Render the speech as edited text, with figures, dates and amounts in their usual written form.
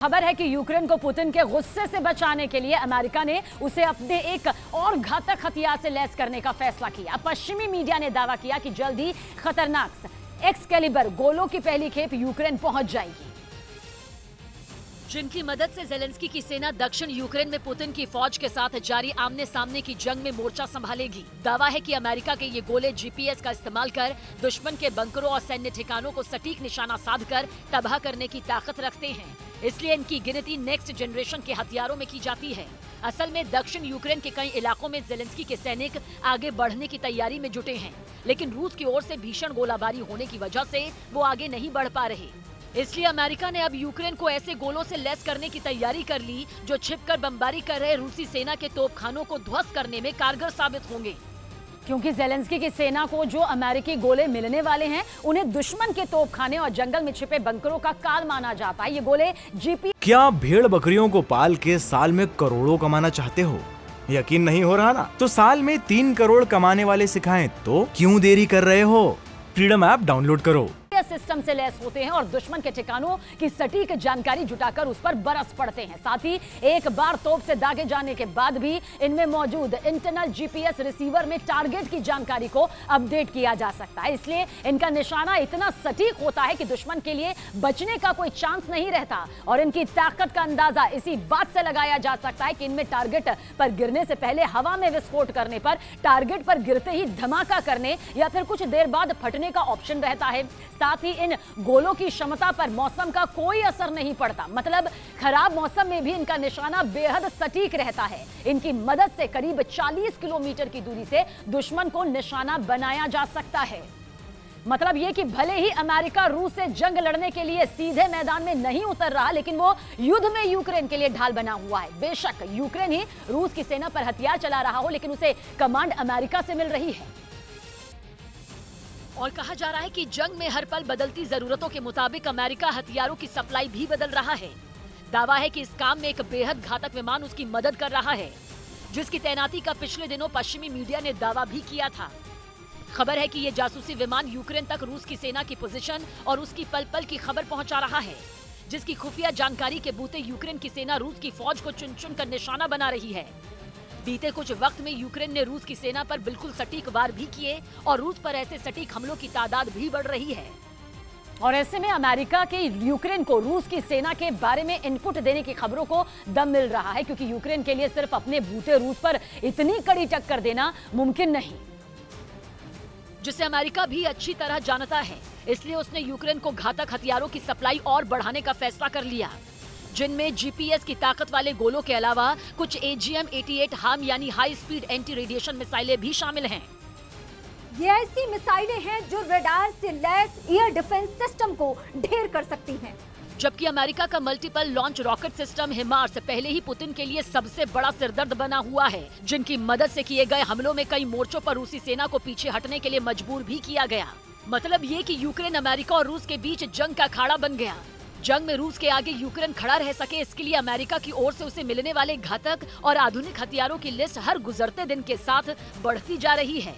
खबर है कि यूक्रेन को पुतिन के गुस्से से बचाने के लिए अमेरिका ने उसे अपने एक और घातक हथियार से लैस करने का फैसला किया। पश्चिमी मीडिया ने दावा किया कि जल्द ही खतरनाक एक्सकैलिबर गोलों की पहली खेप यूक्रेन पहुंच जाएगी, जिनकी मदद से जेलेंस्की की सेना दक्षिण यूक्रेन में पुतिन की फौज के साथ जारी आमने सामने की जंग में मोर्चा संभालेगी। दावा है कि अमेरिका के ये गोले जीपीएस का इस्तेमाल कर दुश्मन के बंकरों और सैन्य ठिकानों को सटीक निशाना साधकर तबाह करने की ताकत रखते हैं, इसलिए इनकी गिनती नेक्स्ट जनरेशन के हथियारों में की जाती है। असल में दक्षिण यूक्रेन के कई इलाकों में जेलेंस्की के सैनिक आगे बढ़ने की तैयारी में जुटे हैं, लेकिन रूस की ओर से भीषण गोलाबारी होने की वजह से वो आगे नहीं बढ़ पा रहे। इसलिए अमेरिका ने अब यूक्रेन को ऐसे गोलों से लैस करने की तैयारी कर ली जो छिपकर बमबारी कर रहे रूसी सेना के तोपखानों को ध्वस्त करने में कारगर साबित होंगे। क्योंकि जेलेंस्की की सेना को जो अमेरिकी गोले मिलने वाले हैं उन्हें दुश्मन के तोपखाने और जंगल में छिपे बंकरों का काल माना जाता है। ये गोले जीपी क्या भेड़ बकरियों को पाल के साल में करोड़ों कमाना चाहते हो? यकीन नहीं हो रहा ना? तो साल में 3 करोड़ कमाने वाले सिखाएं तो क्यों देरी कर रहे हो? फ्रीडम ऐप डाउनलोड करो। सिस्टम से लैस होते हैं और दुश्मन के ठिकानों की सटीक जानकारी जुटाकर उस पर बरस पड़ते हैं। साथ ही एक बार तोप से दागे जाने के बाद भी इनमें मौजूद इंटरनल जीपीएस रिसीवर में टारगेट की जानकारी को अपडेट किया जा सकता है, इसलिए इनका निशाना इतना सटीक होता है कि दुश्मन के लिए बचने का कोई चांस नहीं रहता। और इनकी ताकत का अंदाजा इसी बात से लगाया जा सकता है कि इनमें टारगेट पर गिरने से पहले हवा में विस्फोट करने पर, टारगेट पर गिरते ही धमाका करने या फिर कुछ देर बाद फटने का ऑप्शन रहता है। साथ ही इन गोलों की क्षमता पर मौसम का कोई असर नहीं पड़ता, मतलब खराब मौसम में भी इनका निशाना बेहद सटीक रहता है। इनकी मदद से करीब 40 किलोमीटर की दूरी से दुश्मन को निशाना बनाया जा सकता है। मतलब ये कि भले ही अमेरिका रूस से जंग लड़ने के लिए सीधे मैदान में नहीं उतर रहा, लेकिन वो युद्ध में यूक्रेन के लिए ढाल बना हुआ है। बेशक यूक्रेन ही रूस की सेना पर हथियार चला रहा हो, लेकिन उसे कमांड अमेरिका से मिल रही है। और कहा जा रहा है कि जंग में हर पल बदलती जरूरतों के मुताबिक अमेरिका हथियारों की सप्लाई भी बदल रहा है। दावा है कि इस काम में एक बेहद घातक विमान उसकी मदद कर रहा है, जिसकी तैनाती का पिछले दिनों पश्चिमी मीडिया ने दावा भी किया था। खबर है कि ये जासूसी विमान यूक्रेन तक रूस की सेना की पोजीशन और उसकी पल पल की खबर पहुंचा रहा है, जिसकी खुफिया जानकारी के बूते यूक्रेन की सेना रूस की फौज को चुन चुन कर निशाना बना रही है। बीते कुछ वक्त में यूक्रेन ने रूस की सेना पर बिल्कुल सटीक वार भी किए और रूस पर ऐसे सटीक हमलों की तादाद भी बढ़ रही है। और ऐसे में अमेरिका के यूक्रेन को रूस की सेना के बारे में इनपुट देने की खबरों को दम मिल रहा है, क्योंकि यूक्रेन के लिए सिर्फ अपने भूते रूस पर इतनी कड़ी टक्कर देना मुमकिन नहीं, जिसे अमेरिका भी अच्छी तरह जानता है। इसलिए उसने यूक्रेन को घातक हथियारों की सप्लाई और बढ़ाने का फैसला कर लिया, जिनमें जीपीएस की ताकत वाले गोलों के अलावा कुछ AGM-88 हार्म यानी हाई स्पीड एंटी रेडिएशन मिसाइलें भी शामिल हैं। ये ऐसी मिसाइलें हैं जो रडार से लैस एयर डिफेंस सिस्टम को ढेर कर सकती हैं। जबकि अमेरिका का multiple launch rocket system HIMARS पहले ही पुतिन के लिए सबसे बड़ा सिरदर्द बना हुआ है, जिनकी मदद से किए गए हमलों में कई मोर्चों पर रूसी सेना को पीछे हटने के लिए मजबूर भी किया गया। मतलब ये कि यूक्रेन अमेरिका और रूस के बीच जंग का अखाड़ा बन गया। जंग में रूस के आगे यूक्रेन खड़ा रह सके, इसके लिए अमेरिका की ओर से उसे मिलने वाले घातक और आधुनिक हथियारों की लिस्ट हर गुजरते दिन के साथ बढ़ती जा रही है।